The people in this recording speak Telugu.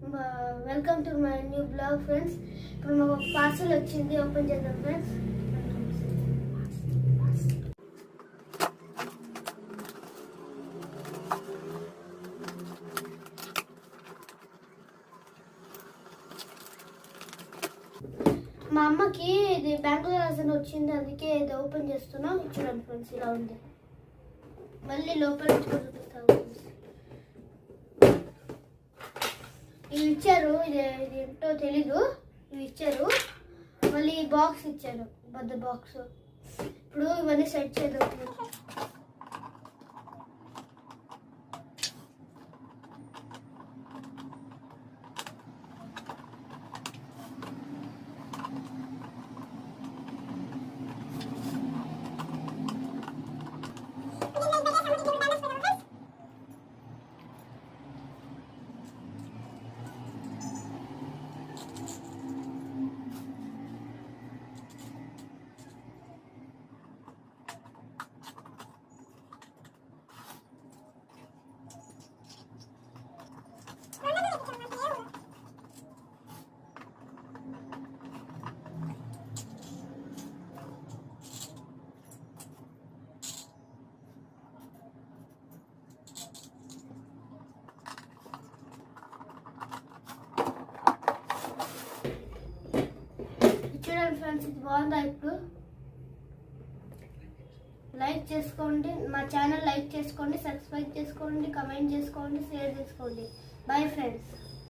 Welcome to my new blog friends. ఇప్పుడు మాకు ఒక పార్సల్ వచ్చింది, ఓపెన్ చేద్దాం ఫ్రెండ్స్. మా అమ్మకి ఇది బ్యాంకులో రాసిన వచ్చింది, అందుకే ఇది ఓపెన్ చేస్తున్నాం. చూడండి ఫ్రెండ్స్, ఇలా ఉంది. మళ్ళీ లోపల చూపిస్తాను. ఇవి ఇచ్చారు, ఇది ఏంటో తెలీదు. ఇవి ఇచ్చారు, మళ్ళీ బాక్స్ ఇచ్చారు, పెద్ద బాక్స్. ఇప్పుడు ఇవన్నీ సెట్ చేద్దాం. చూడండి ఫ్రెండ్స్, ఇది బాగుందా? ఇప్పుడు లైక్ చేసుకోండి, మా ఛానల్ లైక్ చేసుకోండి, సబ్స్క్రైబ్ చేసుకోండి, కమెంట్ చేసుకోండి, షేర్ చేసుకోండి. Bye friends.